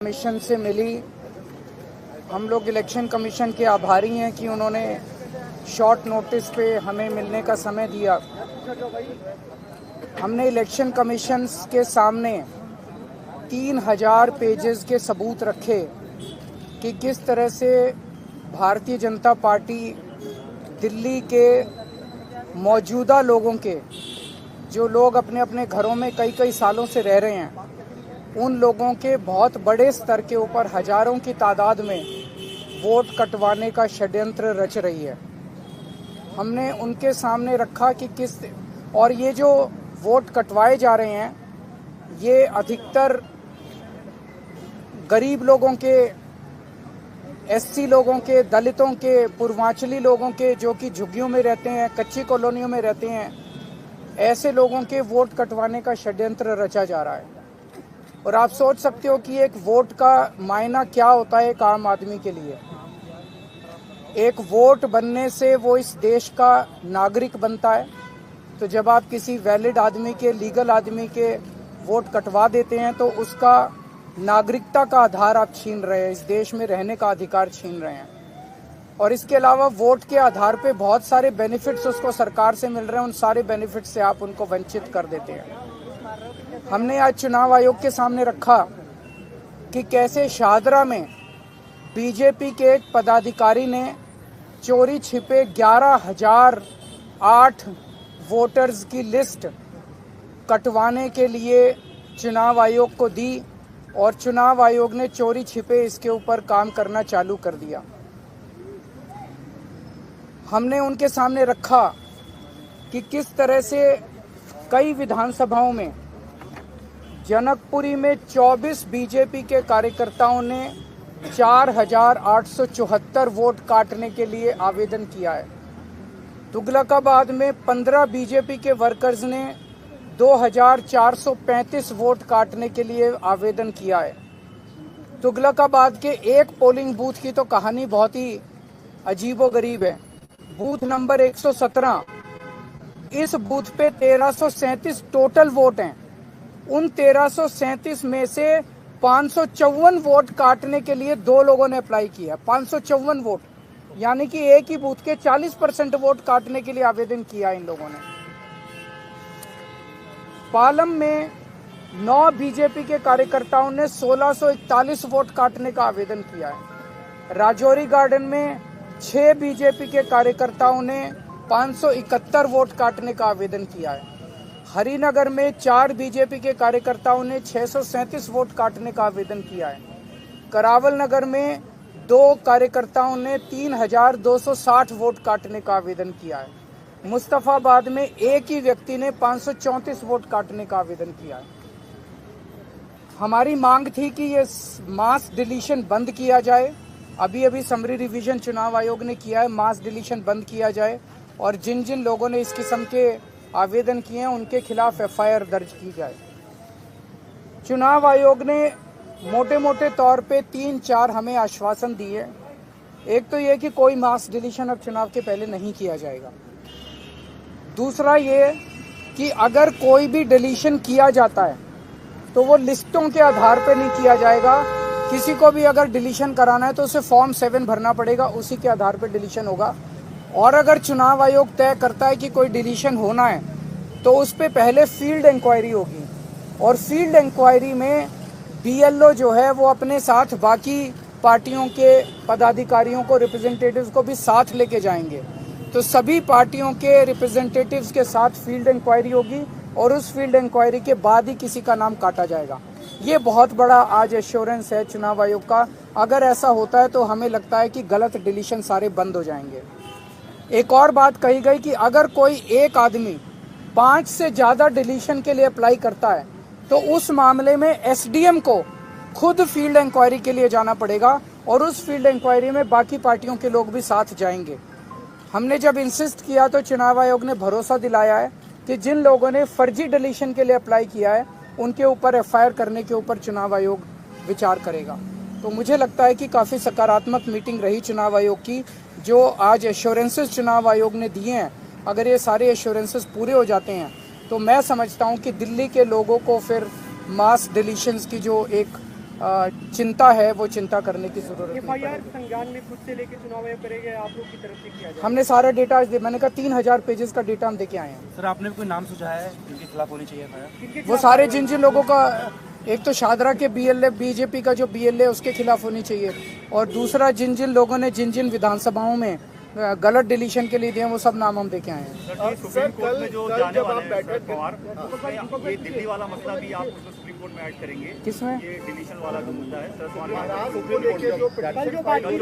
Commission से मिली। हम लोग इलेक्शन कमीशन के आभारी हैं कि उन्होंने शॉर्ट नोटिस पे हमें मिलने का समय दिया। हमने इलेक्शन कमीशन के सामने 3000 पेजेस के सबूत रखे कि किस तरह से भारतीय जनता पार्टी दिल्ली के मौजूदा लोगों के, जो लोग अपने अपने घरों में कई कई सालों से रह रहे हैं, उन लोगों के बहुत बड़े स्तर के ऊपर हजारों की तादाद में वोट कटवाने का षड्यंत्र रच रही है। हमने उनके सामने रखा कि किस, और ये जो वोट कटवाए जा रहे हैं ये अधिकतर गरीब लोगों के, एससी लोगों के, दलितों के, पूर्वांचली लोगों के, जो कि झुग्गियों में रहते हैं, कच्ची कॉलोनियों में रहते हैं, ऐसे लोगों के वोट कटवाने का षड्यंत्र रचा जा रहा है। और आप सोच सकते हो कि एक वोट का मायना क्या होता है एक आम आदमी के लिए। एक वोट बनने से वो इस देश का नागरिक बनता है। तो जब आप किसी वैलिड आदमी के, लीगल आदमी के वोट कटवा देते हैं तो उसका नागरिकता का आधार आप छीन रहे हैं, इस देश में रहने का अधिकार छीन रहे हैं। और इसके अलावा वोट के आधार पे बहुत सारे बेनिफिट्स उसको सरकार से मिल रहे हैं, उन सारे बेनिफिट्स से आप उनको वंचित कर देते हैं। हमने आज चुनाव आयोग के सामने रखा कि कैसे शाहदरा में बीजेपी के एक पदाधिकारी ने चोरी छिपे 11,008 वोटर्स की लिस्ट कटवाने के लिए चुनाव आयोग को दी और चुनाव आयोग ने चोरी छिपे इसके ऊपर काम करना चालू कर दिया। हमने उनके सामने रखा कि किस तरह से कई विधानसभाओं में, जनकपुरी में 24 बीजेपी के कार्यकर्ताओं ने 4,874 वोट काटने के लिए आवेदन किया है। तुगलकाबाद में 15 बीजेपी के वर्कर्स ने 2,435 वोट काटने के लिए आवेदन किया है। तुगलकाबाद के एक पोलिंग बूथ की तो कहानी बहुत ही अजीबोगरीब है। बूथ नंबर 117, इस बूथ पे 1337 टोटल वोट हैं। उन 1337 में से 554 वोट काटने के लिए दो लोगों ने अप्लाई किया। 554 वोट, यानी कि एक ही बूथ के 40% वोट काटने के लिए आवेदन किया इन लोगों ने। पालम में 9 बीजेपी के कार्यकर्ताओं ने 1641 वोट काटने का आवेदन किया है। राजौरी गार्डन में 6 बीजेपी के कार्यकर्ताओं ने 571 वोट काटने का आवेदन किया है। हरिनगर में 4 बीजेपी के कार्यकर्ताओं ने 637 वोट काटने का आवेदन किया है। करावल नगर में 2 कार्यकर्ताओं ने 3,260 वोट काटने का आवेदन किया है। मुस्तफाबाद में एक ही व्यक्ति ने 534 वोट काटने का आवेदन किया है। हमारी मांग थी कि ये मास डिलीशन बंद किया जाए। अभी समरी रिवीजन चुनाव आयोग ने किया है, मास डिलीशन बंद किया जाए और जिन जिन लोगों ने इस किस्म के आवेदन किए हैं उनके खिलाफ एफआईआर दर्ज की जाए। चुनाव आयोग ने मोटे मोटे तौर पे 3-4 हमें आश्वासन दिए। एक तो ये कि कोई मास डिलीशन अब चुनाव के पहले नहीं किया जाएगा। दूसरा ये कि अगर कोई भी डिलीशन किया जाता है तो वो लिस्टों के आधार पे नहीं किया जाएगा। किसी को भी अगर डिलीशन कराना है तो उसे फॉर्म 7 भरना पड़ेगा, उसी के आधार पे डिलीशन होगा। और अगर चुनाव आयोग तय करता है कि कोई डिलीशन होना है तो उस पर पहले फील्ड इंक्वायरी होगी और फील्ड इंक्वायरी में बीएलओ जो है वो अपने साथ बाकी पार्टियों के पदाधिकारियों को, रिप्रेजेंटेटिव्स को भी साथ लेके जाएंगे। तो सभी पार्टियों के रिप्रेजेंटेटिव्स के साथ फील्ड इंक्वायरी होगी और उस फील्ड इंक्वायरी के बाद ही किसी का नाम काटा जाएगा। ये बहुत बड़ा आज एश्योरेंस है चुनाव आयोग का। अगर ऐसा होता है तो हमें लगता है कि गलत डिलीशन सारे बंद हो जाएंगे। एक और बात कही गई कि अगर कोई एक आदमी 5 से ज़्यादा डिलीशन के लिए अप्लाई करता है तो उस मामले में एसडीएम को खुद फील्ड इंक्वायरी के लिए जाना पड़ेगा और उस फील्ड इंक्वायरी में बाकी पार्टियों के लोग भी साथ जाएंगे। हमने जब इंसिस्ट किया तो चुनाव आयोग ने भरोसा दिलाया है कि जिन लोगों ने फर्जी डिलीशन के लिए अप्लाई किया है उनके ऊपर एफआईआर करने के ऊपर चुनाव आयोग विचार करेगा। तो मुझे लगता है कि काफ़ी सकारात्मक मीटिंग रही चुनाव आयोग की। जो आज एश्योरेंसेस चुनाव आयोग ने दिए हैं, अगर ये सारे एश्योरेंसेस पूरे हो जाते हैं तो मैं समझता हूं कि दिल्ली के लोगों को फिर मास डिलीशंस की जो एक चिंता है वो चिंता करने की जरूरत है। FIR संज्ञान में खुद से लेके चुनाव आयोग करेंगे, आप लोग की तरफ से किया जाए? हमने सारा डेटा, मैंने कहा 3000 पेजेस का डेटा हम देके आए हैं। सर आपने कोई नाम सुझाया है जिनके खिलाफ होनी चाहिए FIR? वो सारे जिन जिन लोगों का, एक तो शादरा के BLA बीजेपी का जो BLA उसके खिलाफ होनी चाहिए, और दूसरा जिन जिन लोगों ने जिन जिन विधानसभाओं में गलत डिलीशन के लिए दिए वो सब नाम हम देके आए हैं। सुप्रीम कोर्ट में जो जाने वाले हैं सर पवार, ये दिल्ली वाला मसला भी आप उसको सुप्रीम कोर्ट में ऐड करेंगे? किसमें? ये डिलीशन वाला जो मुद्दा है सर, सुप्रीम कोर्ट जो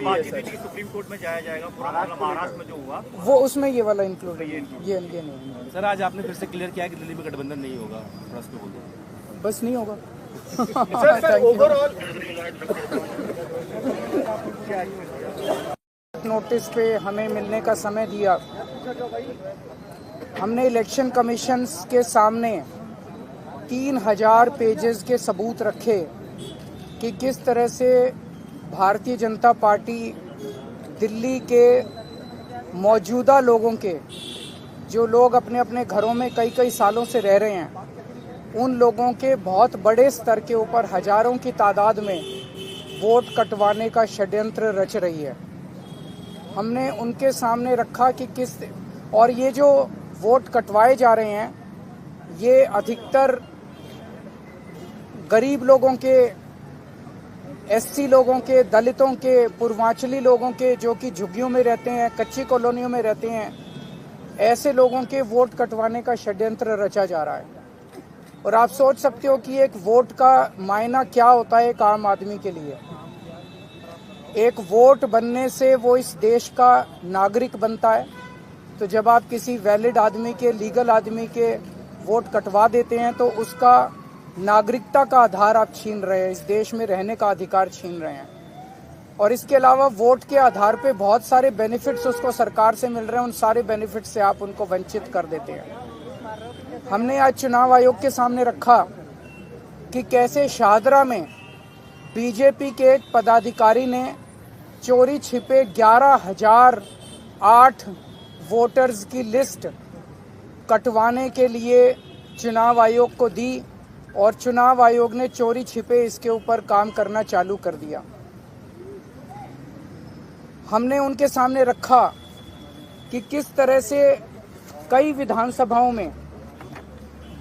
बातचीत हुई थी सुप्रीम कोर्ट में जाया जाएगा, पूरा मामला महाराष्ट्र में जो हुआ वो उसमें ये वाला इंक्लूड है, ये नहीं। सर आज आपने फिर से क्लियर किया कि दिल्ली में गठबंधन नहीं होगा, थोड़ा उसको बोल दो। बस नहीं होगा। नोटिस पे हमें मिलने का समय दिया। हमने इलेक्शन कमीशन के सामने 3000 पेजेस के सबूत रखे कि किस तरह से भारतीय जनता पार्टी दिल्ली के मौजूदा लोगों के, जो लोग अपने अपने घरों में कई सालों से रह रहे हैं, उन लोगों के बहुत बड़े स्तर के ऊपर हजारों की तादाद में वोट कटवाने का षड्यंत्र रच रही है। हमने उनके सामने रखा कि किस, और ये जो वोट कटवाए जा रहे हैं ये अधिकतर गरीब लोगों के, SC लोगों के, दलितों के, पूर्वांचली लोगों के, जो कि झुग्गियों में रहते हैं, कच्ची कॉलोनियों में रहते हैं, ऐसे लोगों के वोट कटवाने का षड्यंत्र रचा जा रहा है। और आप सोच सकते हो कि एक वोट का मायना क्या होता है एक आम आदमी के लिए। एक वोट बनने से वो इस देश का नागरिक बनता है। तो जब आप किसी वैलिड आदमी के, लीगल आदमी के वोट कटवा देते हैं तो उसका नागरिकता का आधार आप छीन रहे हैं, इस देश में रहने का अधिकार छीन रहे हैं। और इसके अलावा वोट के आधार पे बहुत सारे बेनिफिट्स उसको सरकार से मिल रहे हैं, उन सारे बेनिफिट्स से आप उनको वंचित कर देते हैं। हमने आज चुनाव आयोग के सामने रखा कि कैसे शाहदरा में बीजेपी के एक पदाधिकारी ने चोरी छिपे 11,008 वोटर्स की लिस्ट कटवाने के लिए चुनाव आयोग को दी, और चुनाव आयोग ने चोरी छिपे इसके ऊपर काम करना चालू कर दिया। हमने उनके सामने रखा कि किस तरह से कई विधानसभाओं में,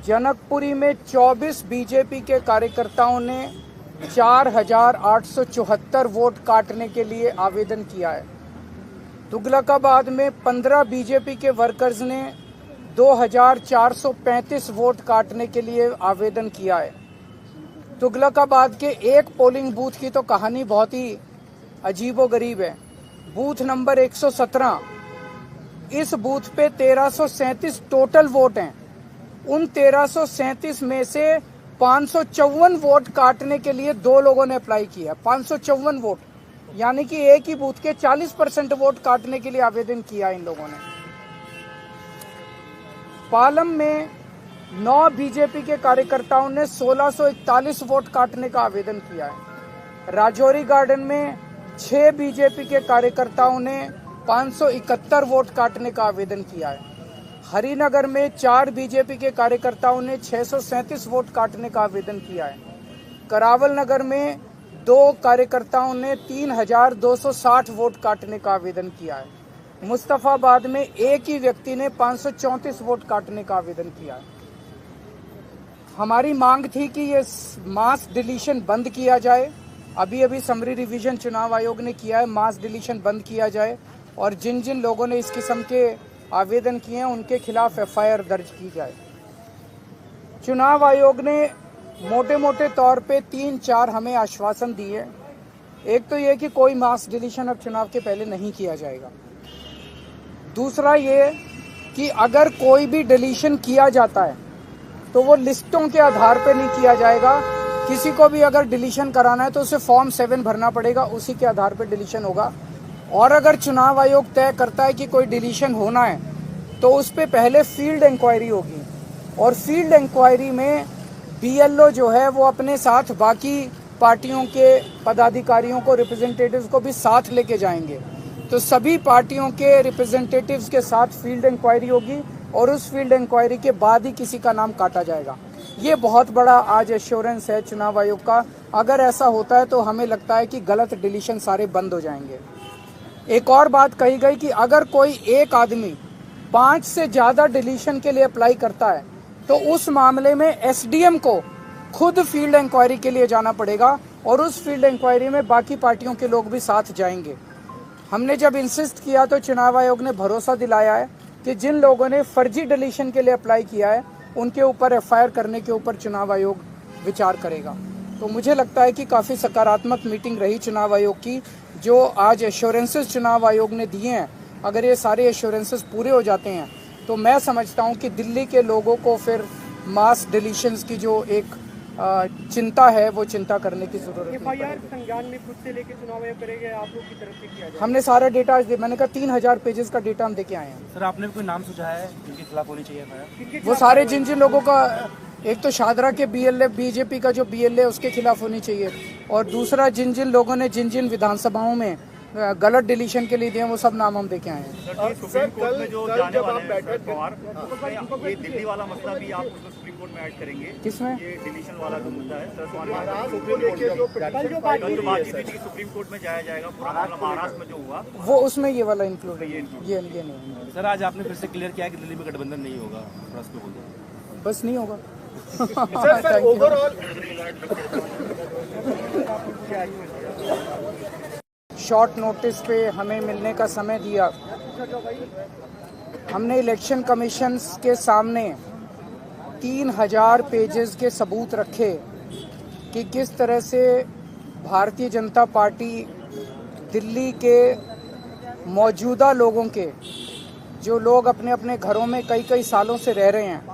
जनकपुरी में 24 बीजेपी के कार्यकर्ताओं ने 4,874 वोट काटने के लिए आवेदन किया है। तुगलकाबाद में 15 बीजेपी के वर्कर्स ने 2,435 वोट काटने के लिए आवेदन किया है। तुगलकाबाद के एक पोलिंग बूथ की तो कहानी बहुत ही अजीबोगरीब है। बूथ नंबर 117, इस बूथ पे 1337 टोटल वोट हैं। उन 1337 में से 554 वोट काटने के लिए 2 लोगों ने अप्लाई किया। 554 वोट, यानी कि एक ही बूथ के 40% वोट काटने के लिए आवेदन किया इन लोगों ने। पालम में 9 बीजेपी के कार्यकर्ताओं ने 1641 वोट काटने का आवेदन किया है। राजौरी गार्डन में 6 बीजेपी के कार्यकर्ताओं ने 571 वोट काटने का आवेदन किया है। हरिनगर में 4 बीजेपी के कार्यकर्ताओं ने 637 वोट काटने का आवेदन किया है। करावल नगर में 2 कार्यकर्ताओं ने 3,260 वोट काटने का आवेदन किया है। मुस्तफाबाद में एक ही व्यक्ति ने 534 वोट काटने का आवेदन किया है। हमारी मांग थी कि ये मास डिलीशन बंद किया जाए। अभी समरी रिवीजन चुनाव आयोग ने किया है, मास डिलीशन बंद किया जाए, और जिन जिन लोगों ने इस किस्म के आवेदन किए हैं उनके खिलाफ FIR दर्ज की जाए। चुनाव आयोग ने मोटे मोटे तौर पे 3-4 हमें आश्वासन दिए। एक तो ये कि कोई मास डिलीशन अब चुनाव के पहले नहीं किया जाएगा। दूसरा ये कि अगर कोई भी डिलीशन किया जाता है तो वो लिस्टों के आधार पे नहीं किया जाएगा। किसी को भी अगर डिलीशन कराना है तो उसे फॉर्म 7 भरना पड़ेगा, उसी के आधार पे डिलीशन होगा। और अगर चुनाव आयोग तय करता है कि कोई डिलीशन होना है तो उस पर पहले फील्ड इंक्वायरी होगी, और फील्ड इंक्वायरी में BLO जो है वो अपने साथ बाकी पार्टियों के पदाधिकारियों को, रिप्रेजेंटेटिव्स को भी साथ लेके जाएंगे। तो सभी पार्टियों के रिप्रेजेंटेटिव्स के साथ फील्ड इंक्वायरी होगी, और उस फील्ड इंक्वायरी के बाद ही किसी का नाम काटा जाएगा। ये बहुत बड़ा आज एश्योरेंस है चुनाव आयोग का। अगर ऐसा होता है तो हमें लगता है कि गलत डिलीशन सारे बंद हो जाएंगे। एक और बात कही गई कि अगर कोई एक आदमी 5 से ज़्यादा डिलीशन के लिए अप्लाई करता है तो उस मामले में एसडीएम को खुद फील्ड इंक्वायरी के लिए जाना पड़ेगा और उस फील्ड इंक्वायरी में बाकी पार्टियों के लोग भी साथ जाएंगे। हमने जब इंसिस्ट किया तो चुनाव आयोग ने भरोसा दिलाया है कि जिन लोगों ने फर्जी डिलीशन के लिए अप्लाई किया है उनके ऊपर एफआईआर करने के ऊपर चुनाव आयोग विचार करेगा। तो मुझे लगता है कि काफ़ी सकारात्मक मीटिंग रही चुनाव आयोग की। जो आज एश्योरेंसेस चुनाव आयोग ने दिए हैं, अगर ये सारे एश्योरेंसेस पूरे हो जाते हैं तो मैं समझता हूं कि दिल्ली के लोगों को फिर मास डिलीशंस की जो एक चिंता है वो चिंता करने की जरूरत नहीं एफआईआर पड़ेगी। संज्ञान में खुद से लेके चुनाव आयोग करेगा, आप लोग की तरफ से किया जाए? हमने सारा डेटा मैंने कहा 3000 पेजेस का डेटा हम देके आए हैं। सर आपने भी कोई नाम सुझाया है जिनके खिलाफ होनी चाहिए एफआईआर? वो सारे जिन जिन लोगों का, एक तो शादरा के बीएलए बीजेपी का जो बीएलए उसके खिलाफ होनी चाहिए, और दूसरा जिन जिन लोगों ने जिन जिन विधानसभाओं में गलत डिलीशन के लिए दिए वो सब नाम हम देके आए हैं। सुप्रीम कोर्ट में जो जाने वाले हैं शरद पवार, उसमें ये दिल्ली वाला मसला भी आप उसको सुप्रीम कोर्ट में ऐड करेंगे? किसमें? ये डिलीशन वाला जो मुद्दा है शरद पवार सुप्रीम कोर्ट में कल जो बातचीत हुई थी सुप्रीम कोर्ट में जाया जाएगा, पूरा मामला महाराष्ट्र में जो हुआ वो उसमें ये वाला इंक्लूड है, ये नहीं। सर आज आपने फिर से क्लियर किया कि दिल्ली में गठबंधन नहीं होगा, थोड़ा उस पर बोल दो। बस नहीं होगा। शॉर्ट नोटिस पे हमें मिलने का समय दिया। हमने इलेक्शन कमीशन के सामने 3000 पेजेस के सबूत रखे कि किस तरह से भारतीय जनता पार्टी दिल्ली के मौजूदा लोगों के, जो लोग अपने अपने घरों में कई कई सालों से रह रहे हैं,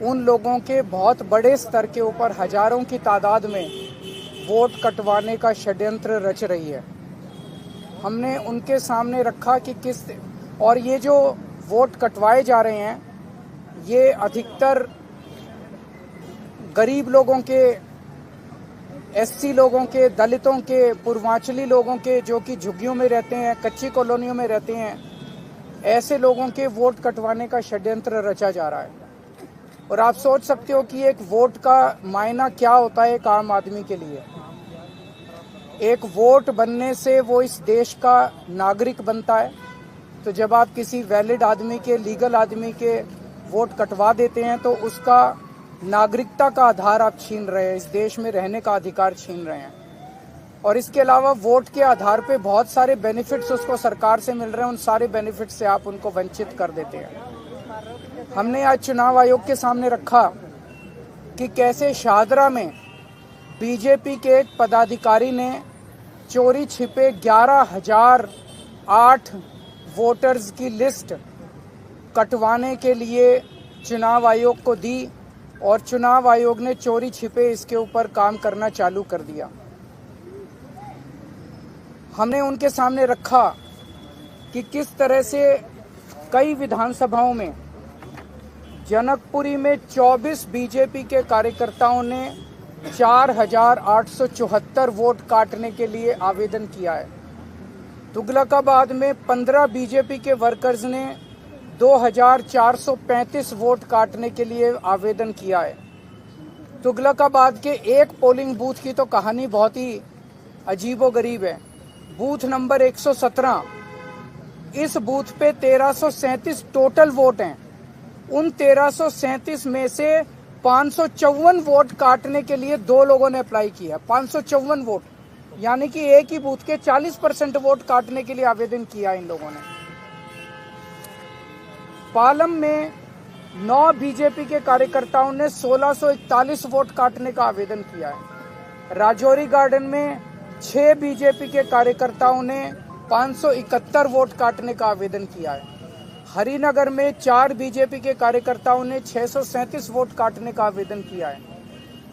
उन लोगों के बहुत बड़े स्तर के ऊपर हजारों की तादाद में वोट कटवाने का षड्यंत्र रच रही है। हमने उनके सामने रखा कि किस, और ये जो वोट कटवाए जा रहे हैं ये अधिकतर गरीब लोगों के, एससी लोगों के, दलितों के, पूर्वांचली लोगों के, जो कि झुग्गियों में रहते हैं, कच्ची कॉलोनियों में रहते हैं, ऐसे लोगों के वोट कटवाने का षड्यंत्र रचा जा रहा है। और आप सोच सकते हो कि एक वोट का मायना क्या होता है एक आम आदमी के लिए। एक वोट बनने से वो इस देश का नागरिक बनता है। तो जब आप किसी वैलिड आदमी के, लीगल आदमी के वोट कटवा देते हैं तो उसका नागरिकता का आधार आप छीन रहे हैं, इस देश में रहने का अधिकार छीन रहे हैं। और इसके अलावा वोट के आधार पे बहुत सारे बेनिफिट्स उसको सरकार से मिल रहे हैं, उन सारे बेनिफिट से आप उनको वंचित कर देते हैं। हमने आज चुनाव आयोग के सामने रखा कि कैसे शाहदरा में बीजेपी के एक पदाधिकारी ने चोरी छिपे 11,008 वोटर्स की लिस्ट कटवाने के लिए चुनाव आयोग को दी और चुनाव आयोग ने चोरी छिपे इसके ऊपर काम करना चालू कर दिया। हमने उनके सामने रखा कि किस तरह से कई विधानसभाओं में, जनकपुरी में 24 बीजेपी के कार्यकर्ताओं ने 4,874 वोट काटने के लिए आवेदन किया है। तुगलकाबाद में 15 बीजेपी के वर्कर्स ने 2,435 वोट काटने के लिए आवेदन किया है। तुगलकाबाद के एक पोलिंग बूथ की तो कहानी बहुत ही अजीबोगरीब है। बूथ नंबर 117, इस बूथ पे 1337 टोटल वोट हैं। उन 1337 में से 554 वोट काटने के लिए 2 लोगों ने अप्लाई किया। 554 वोट, यानी कि एक ही बूथ के 40% वोट काटने के लिए आवेदन किया इन लोगों ने। पालम में 9 बीजेपी के कार्यकर्ताओं ने 1641 वोट काटने का आवेदन किया है। राजौरी गार्डन में 6 बीजेपी के कार्यकर्ताओं ने 571 वोट काटने का आवेदन किया है। हरिनगर में 4 बीजेपी के कार्यकर्ताओं ने 637 वोट काटने का आवेदन किया है।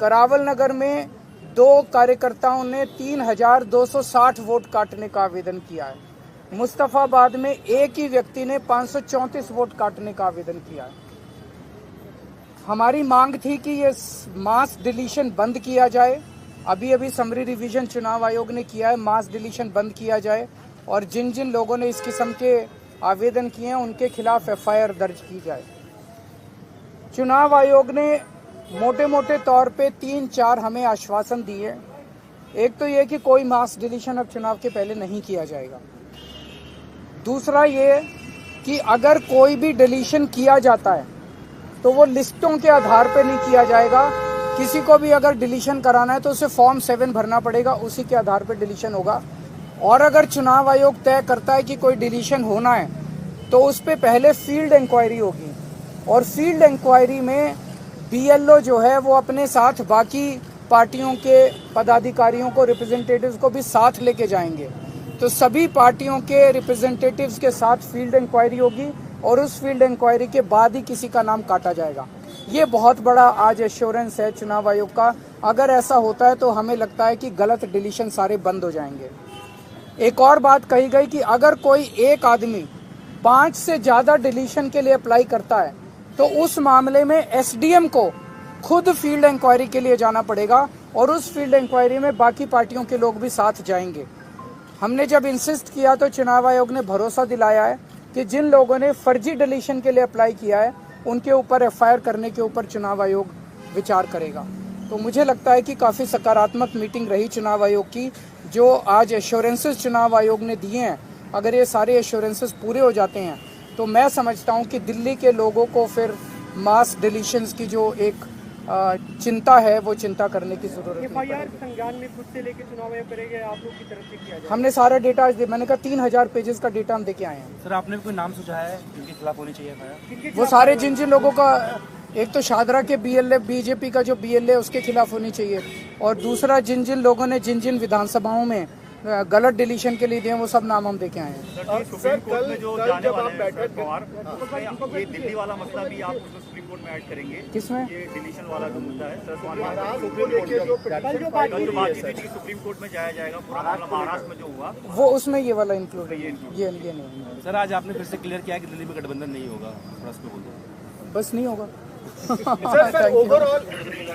करावल नगर में 2 कार्यकर्ताओं ने 3,260 वोट काटने का आवेदन किया है। मुस्तफाबाद में एक ही व्यक्ति ने 534 वोट काटने का आवेदन किया है। हमारी मांग थी कि ये मास डिलीशन बंद किया जाए। अभी समरी रिवीजन चुनाव आयोग ने किया है, मास डिलीशन बंद किया जाए और जिन जिन लोगों ने इस किस्म के आवेदन किए हैं उनके खिलाफ एफआईआर दर्ज की जाए। चुनाव आयोग ने मोटे मोटे तौर पे 3-4 हमें आश्वासन दिए एक तो ये कि कोई मास डिलीशन अब चुनाव के पहले नहीं किया जाएगा। दूसरा ये कि अगर कोई भी डिलीशन किया जाता है तो वो लिस्टों के आधार पर नहीं किया जाएगा। किसी को भी अगर डिलीशन कराना है तो उसे फॉर्म 7 भरना पड़ेगा, उसी के आधार पर डिलीशन होगा। और अगर चुनाव आयोग तय करता है कि कोई डिलीशन होना है तो उस पर पहले फील्ड इंक्वायरी होगी, और फील्ड इंक्वायरी में बीएलओ जो है वो अपने साथ बाकी पार्टियों के पदाधिकारियों को, रिप्रेजेंटेटिव्स को भी साथ लेके जाएंगे। तो सभी पार्टियों के रिप्रेजेंटेटिव्स के साथ फील्ड इंक्वायरी होगी और उस फील्ड इंक्वायरी के बाद ही किसी का नाम काटा जाएगा। ये बहुत बड़ा आज एश्योरेंस है चुनाव आयोग का। अगर ऐसा होता है तो हमें लगता है कि गलत डिलीशन सारे बंद हो जाएंगे। एक और बात कही गई कि अगर कोई एक आदमी 5 से ज़्यादा डिलीशन के लिए अप्लाई करता है तो उस मामले में एसडीएम को खुद फील्ड इंक्वायरी के लिए जाना पड़ेगा, और उस फील्ड इंक्वायरी में बाकी पार्टियों के लोग भी साथ जाएंगे। हमने जब इंसिस्ट किया तो चुनाव आयोग ने भरोसा दिलाया है कि जिन लोगों ने फर्जी डिलीशन के लिए अप्लाई किया है उनके ऊपर एफआईआर करने के ऊपर चुनाव आयोग विचार करेगा। तो मुझे लगता है कि काफ़ी सकारात्मक मीटिंग रही चुनाव आयोग की। जो आज एश्योरेंसेस चुनाव आयोग ने दिए हैं, अगर ये सारे एश्योरेंसेस पूरे हो जाते हैं तो मैं समझता हूं कि दिल्ली के लोगों को फिर मास डिलीशंस की जो एक चिंता है वो चिंता करने की जरूरत नहीं एफआईआर पड़ेगी। संज्ञान में खुद से लेके चुनाव आयोग करेंगे, आप लोग की तरफ से किया जाए? हमने सारा डेटा, मैंने कहा 3000 पेजेस का डेटा हम देके आए हैं। सर आपने भी कोई नाम सुझाया है जिनके खिलाफ होनी चाहिए एफआईआर? वो सारे जिन जिन लोगों का, एक तो शादरा के बीएलए, बीजेपी का जो बीएलए उसके खिलाफ होनी चाहिए, और दूसरा जिन जिन लोगों ने जिन जिन विधानसभाओं में गलत डिलीशन के लिए दिए वो सब नाम हम देके आए हैं। सर, सुप्रीम कोर्ट में जो जाने वाले हैं शरद पवार, ये दिल्ली वाला मसला भी आप उसमें सुप्रीम कोर्ट में ऐड करेंगे? किसमें? ये डिलीशन वाला जो मुद्दा है शरद पवार सुप्रीम कोर्ट में कल जो बातचीत हुई थी सुप्रीम कोर्ट में जाया जाएगा, पूरा मामला महाराष्ट्र में जो हुआ वो उसमें ये वाला इंक्लूड है, ये नहीं। सर आज आपने फिर से क्लियर किया कि दिल्ली में गठबंधन नहीं होगा, थोड़ा उस पर बोल दो। बस नहीं होगा। Thank you.